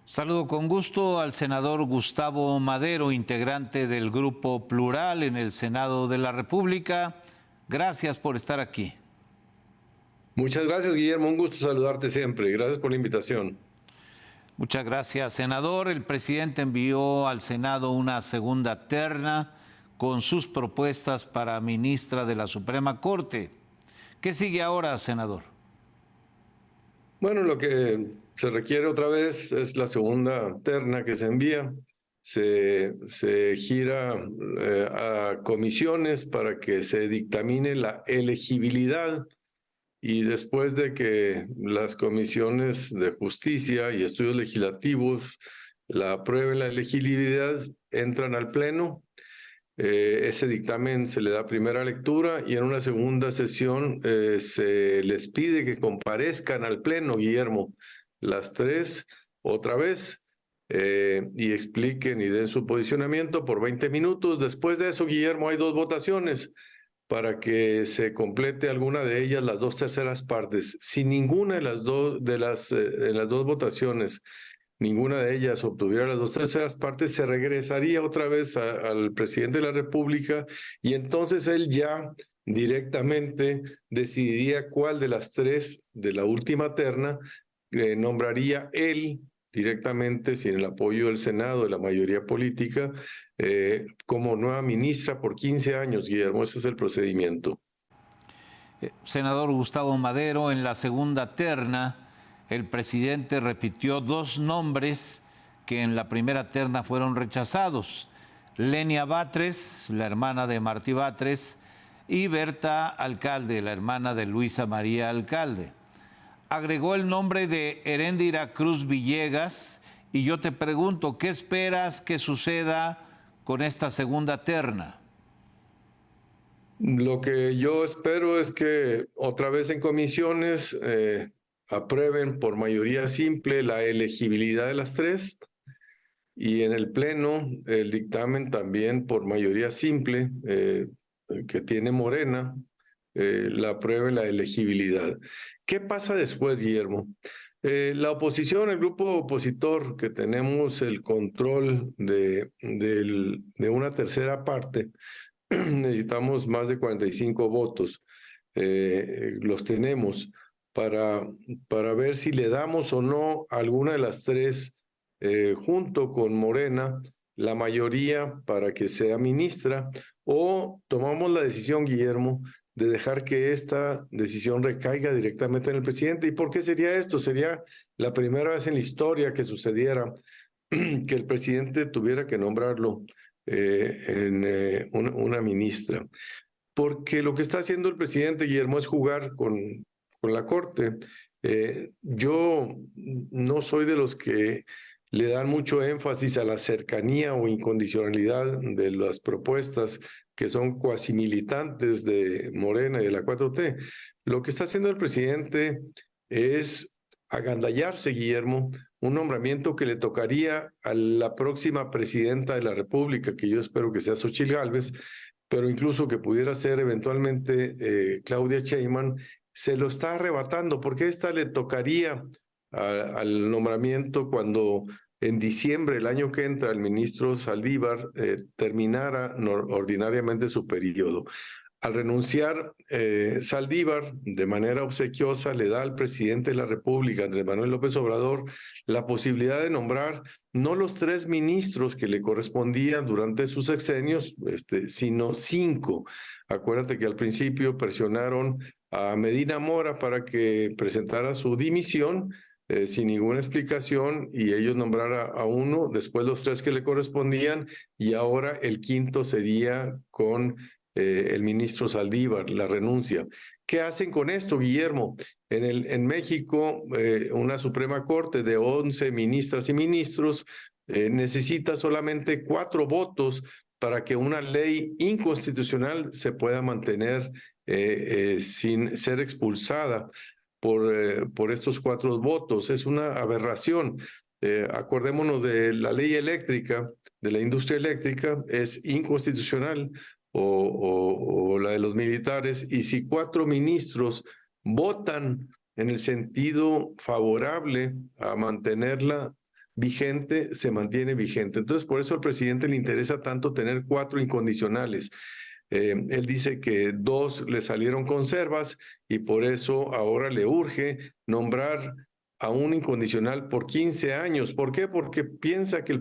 Saludo con gusto al senador Gustavo Madero, integrante del Grupo Plural en el Senado de la República. Gracias por estar aquí. Muchas gracias, Guillermo. Un gusto saludarte siempre. Gracias por la invitación. Muchas gracias, senador. El presidente envió al Senado una segunda terna con sus propuestas para ministra de la Suprema Corte. ¿Qué sigue ahora, senador? Bueno, lo que se requiere otra vez es la segunda terna que se envía. Se gira a comisiones para que se dictamine la elegibilidad y después de que las comisiones de justicia y estudios legislativos la aprueben la elegibilidad, entran al Pleno. Ese dictamen se le da primera lectura y en una segunda sesión se les pide que comparezcan al Pleno, Guillermo, las tres otra vez y expliquen y den su posicionamiento por 20 minutos. Después de eso, Guillermo, hay dos votaciones para que se complete alguna de ellas, las dos terceras partes. Si ninguna de las dos votaciones, ninguna de ellas obtuviera las dos terceras partes, se regresaría otra vez al presidente de la República y entonces él ya directamente decidiría cuál de las tres de la última terna nombraría él directamente, sin el apoyo del Senado, de la mayoría política, como nueva ministra por 15 años, Guillermo. Ese es el procedimiento. Senador Gustavo Madero, en la segunda terna, el presidente repitió dos nombres que en la primera terna fueron rechazados. Lenia Batres, la hermana de Martí Batres, y Berta Alcalde, la hermana de Luisa María Alcalde. Agregó el nombre de Heréndira Cruz Villegas y yo te pregunto, ¿qué esperas que suceda con esta segunda terna? Lo que yo espero es que otra vez en comisiones aprueben por mayoría simple la elegibilidad de las tres y en el Pleno el dictamen también por mayoría simple que tiene Morena, la apruebe la elegibilidad. ¿Qué pasa después, Guillermo? La oposición, el grupo opositor, que tenemos el control de una tercera parte, necesitamos más de 45 votos. Los tenemos para ver si le damos o no a alguna de las tres, junto con Morena, la mayoría para que sea ministra, o tomamos la decisión, Guillermo, de dejar que esta decisión recaiga directamente en el presidente. ¿Y por qué sería esto? Sería la primera vez en la historia que sucediera que el presidente tuviera que nombrarlo en una ministra. Porque lo que está haciendo el presidente, Guillermo, es jugar con la Corte. Yo no soy de los que le dan mucho énfasis a la cercanía o incondicionalidad de las propuestas que son cuasi militantes de Morena y de la 4T. Lo que está haciendo el presidente es agandallarse, Guillermo, un nombramiento que le tocaría a la próxima presidenta de la República, que yo espero que sea Xóchitl Gálvez, pero incluso que pudiera ser eventualmente Claudia Sheinbaum, se lo está arrebatando, porque esta le tocaría al nombramiento cuando en diciembre del año que entra el ministro Saldívar terminara ordinariamente su periodo. Al renunciar, Saldívar, de manera obsequiosa, le da al presidente de la República, Andrés Manuel López Obrador, la posibilidad de nombrar no los 3 ministros que le correspondían durante sus sexenios, sino 5. Acuérdate que al principio presionaron a Medina Mora para que presentara su dimisión sin ninguna explicación y ellos nombrara a uno, después los 3 que le correspondían y ahora el quinto sería con el ministro Saldívar, la renuncia. ¿Qué hacen con esto, Guillermo? En México, una Suprema Corte de 11 ministras y ministros necesita solamente 4 votos para que una ley inconstitucional se pueda mantener sin ser expulsada por estos 4 votos. Es una aberración. Acordémonos de la ley eléctrica, de la industria eléctrica, es inconstitucional, o la de los militares, y si 4 ministros votan en el sentido favorable a mantenerla, vigente, se mantiene vigente. Entonces, por eso al presidente le interesa tanto tener 4 incondicionales. Él dice que 2 le salieron conservas y por eso ahora le urge nombrar a un incondicional por 15 años. ¿Por qué? Porque piensa que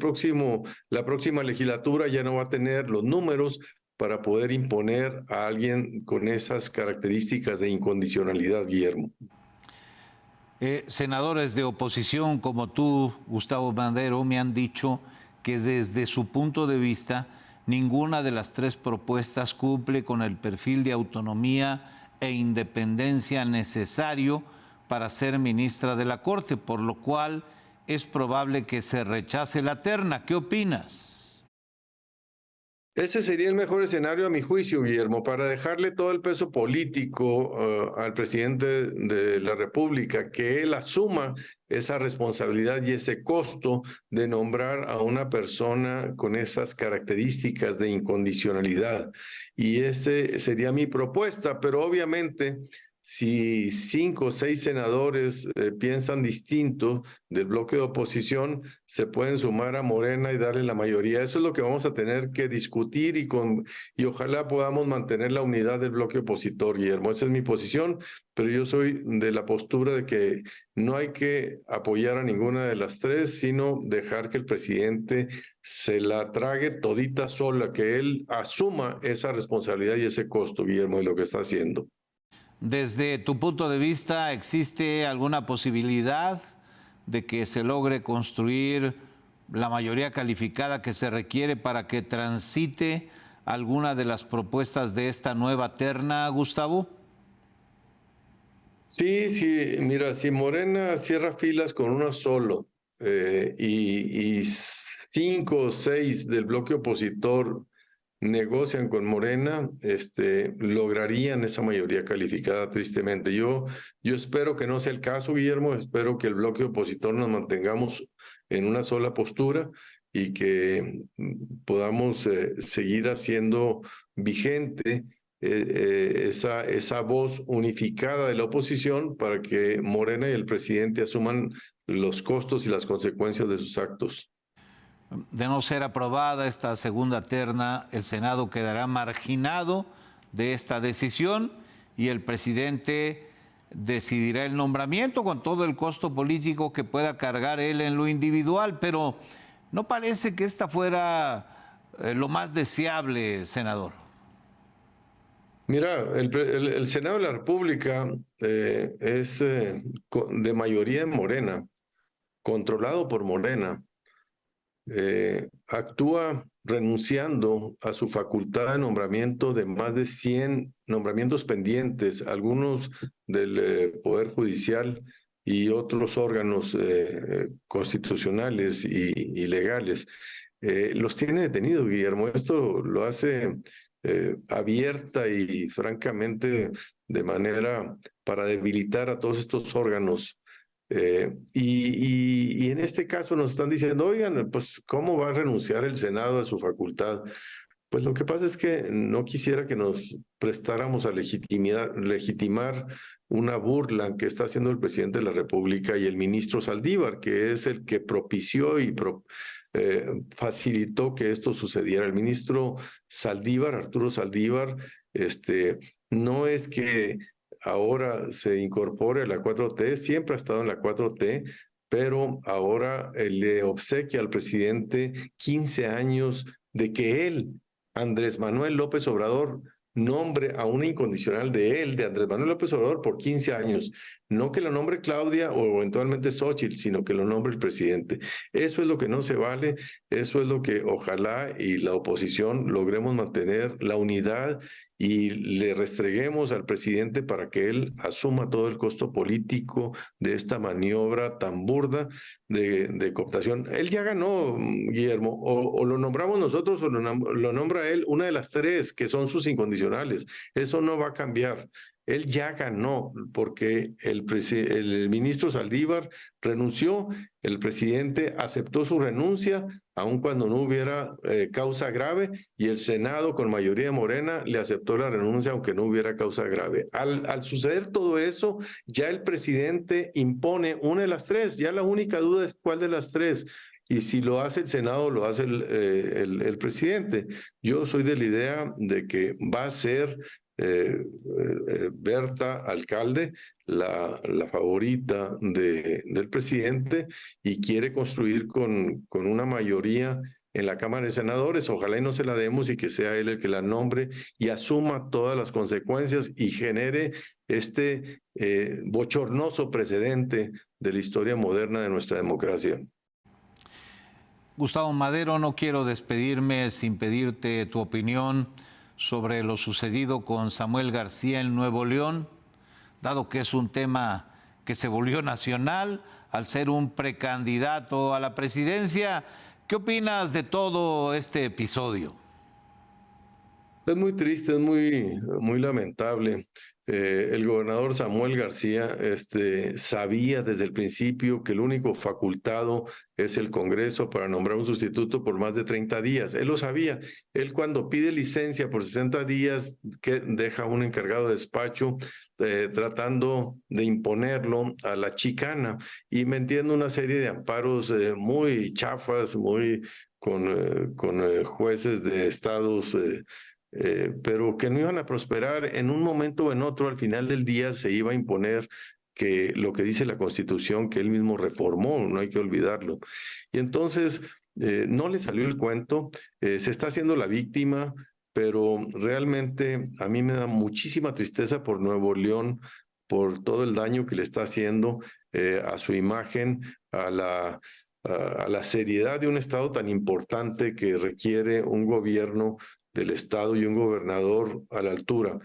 la próxima legislatura ya no va a tener los números para poder imponer a alguien con esas características de incondicionalidad, Guillermo. Senadores de oposición como tú, Gustavo Madero, me han dicho que desde su punto de vista ninguna de las 3 propuestas cumple con el perfil de autonomía e independencia necesario para ser ministra de la Corte, por lo cual es probable que se rechace la terna. ¿Qué opinas? Ese sería el mejor escenario a mi juicio, Guillermo, para dejarle todo el peso político al presidente de la República, que él asuma esa responsabilidad y ese costo de nombrar a una persona con esas características de incondicionalidad. Y esa sería mi propuesta, pero obviamente si 5 o 6 senadores piensan distinto del bloque de oposición, se pueden sumar a Morena y darle la mayoría. Eso es lo que vamos a tener que discutir y ojalá podamos mantener la unidad del bloque opositor, Guillermo. Esa es mi posición, pero yo soy de la postura de que no hay que apoyar a ninguna de las 3, sino dejar que el presidente se la trague todita sola, que él asuma esa responsabilidad y ese costo, Guillermo, de lo que está haciendo. Desde tu punto de vista, ¿existe alguna posibilidad de que se logre construir la mayoría calificada que se requiere para que transite alguna de las propuestas de esta nueva terna, Gustavo? Sí, mira, si Morena cierra filas con uno solo y 5 o 6 del bloque opositor negocian con Morena, lograrían esa mayoría calificada tristemente. Yo espero que no sea el caso, Guillermo, espero que el bloque opositor nos mantengamos en una sola postura y que podamos seguir haciendo vigente esa voz unificada de la oposición para que Morena y el presidente asuman los costos y las consecuencias de sus actos. De no ser aprobada esta segunda terna, el Senado quedará marginado de esta decisión y el presidente decidirá el nombramiento con todo el costo político que pueda cargar él en lo individual, pero no parece que esta fuera lo más deseable, senador. Mira, el Senado de la República es de mayoría en Morena, controlado por Morena. Actúa renunciando a su facultad de nombramiento de más de 100 nombramientos pendientes, algunos del Poder Judicial y otros órganos constitucionales y legales. Los tiene detenidos, Guillermo. Esto lo hace abierta y francamente de manera para debilitar a todos estos órganos. Y en este caso nos están diciendo, oigan, pues, ¿cómo va a renunciar el Senado a su facultad? Pues lo que pasa es que no quisiera que nos prestáramos a legitimar una burla que está haciendo el presidente de la República y el ministro Saldívar, que es el que propició y facilitó que esto sucediera. El ministro Saldívar, Arturo Saldívar, no es que ahora se incorpore a la 4T, siempre ha estado en la 4T, pero ahora le obsequia al presidente 15 años de que él, Andrés Manuel López Obrador, nombre a una incondicional de él, de Andrés Manuel López Obrador, por 15 años. No que lo nombre Claudia o eventualmente Xóchitl, sino que lo nombre el presidente. Eso es lo que no se vale, eso es lo que ojalá y la oposición logremos mantener la unidad y le restreguemos al presidente para que él asuma todo el costo político de esta maniobra tan burda de cooptación. Él ya ganó, Guillermo, o lo nombramos nosotros o lo nombra él, una de las 3 que son sus incondicionales. Eso no va a cambiar. Él ya ganó porque el ministro Saldívar renunció, el presidente aceptó su renuncia, aun cuando no hubiera causa grave, y el Senado con mayoría de Morena le aceptó la renuncia aunque no hubiera causa grave. Al suceder todo eso, ya el presidente impone una de las tres, ya la única duda es cuál de las tres. Y si lo hace el Senado, lo hace el presidente. Yo soy de la idea de que va a ser Berta Alcalde la favorita del presidente, y quiere construir con una mayoría en la Cámara de Senadores. Ojalá y no se la demos y que sea él el que la nombre y asuma todas las consecuencias y genere este bochornoso precedente de la historia moderna de nuestra democracia. Gustavo Madero, no quiero despedirme sin pedirte tu opinión sobre lo sucedido con Samuel García en Nuevo León, dado que es un tema que se volvió nacional al ser un precandidato a la presidencia. ¿Qué opinas de todo este episodio? Es muy triste, es muy lamentable. El gobernador Samuel García sabía desde el principio que el único facultado es el Congreso para nombrar un sustituto por más de 30 días. Él lo sabía. Él, cuando pide licencia por 60 días, que deja un encargado de despacho tratando de imponerlo a la chicana y metiendo una serie de amparos muy chafas, con jueces de estados pero que no iban a prosperar. En un momento o en otro, al final del día, se iba a imponer que lo que dice la Constitución, que él mismo reformó, no hay que olvidarlo. Y entonces no le salió el cuento, se está haciendo la víctima, pero realmente a mí me da muchísima tristeza por Nuevo León, por todo el daño que le está haciendo a su imagen, a la seriedad de un Estado tan importante que requiere un gobierno del Estado y un gobernador a la altura.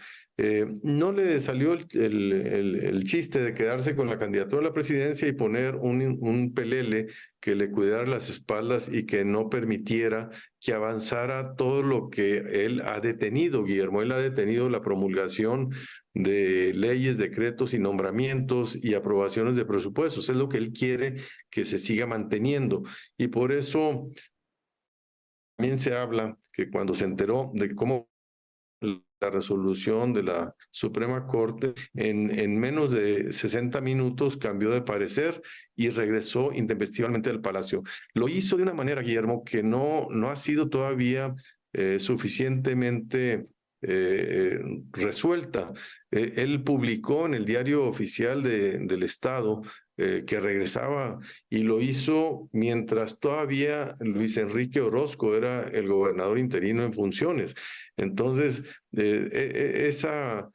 No le salió el chiste de quedarse con la candidatura a la presidencia y poner un pelele que le cuidara las espaldas y que no permitiera que avanzara todo lo que él ha detenido, Guillermo. Él ha detenido la promulgación de leyes, decretos y nombramientos y aprobaciones de presupuestos. Es lo que él quiere que se siga manteniendo. Y por eso también se habla que cuando se enteró de cómo la resolución de la Suprema Corte, en menos de 60 minutos cambió de parecer y regresó intempestivamente al Palacio. Lo hizo de una manera, Guillermo, que no ha sido todavía suficientemente resuelta. Él publicó en el Diario Oficial del Estado que regresaba, y lo hizo mientras todavía Luis Enrique Orozco era el gobernador interino en funciones. Entonces, esa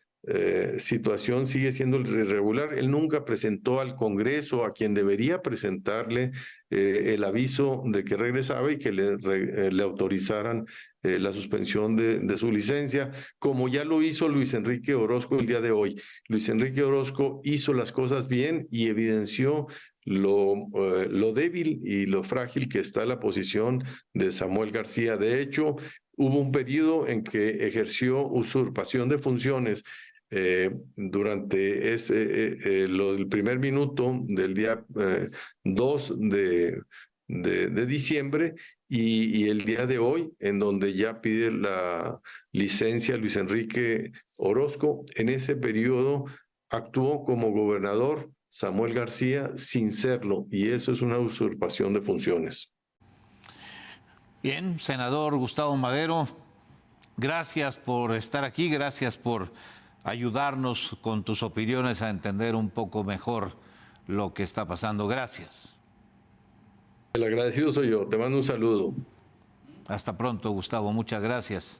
situación sigue siendo irregular. Él nunca presentó al Congreso, a quien debería presentarle el aviso de que regresaba y que le autorizaran la suspensión de su licencia, como ya lo hizo Luis Enrique Orozco el día de hoy. Luis Enrique Orozco hizo las cosas bien y evidenció lo débil y lo frágil que está la posición de Samuel García. De hecho, hubo un periodo en que ejerció usurpación de funciones durante el primer minuto del día 2 de diciembre y el día de hoy, en donde ya pide la licencia Luis Enrique Orozco. En ese periodo actuó como gobernador Samuel García sin serlo, y eso es una usurpación de funciones. Bien, senador Gustavo Madero, gracias por estar aquí, gracias por ayudarnos con tus opiniones a entender un poco mejor lo que está pasando. Gracias. El agradecido soy yo. Te mando un saludo. Hasta pronto, Gustavo. Muchas gracias.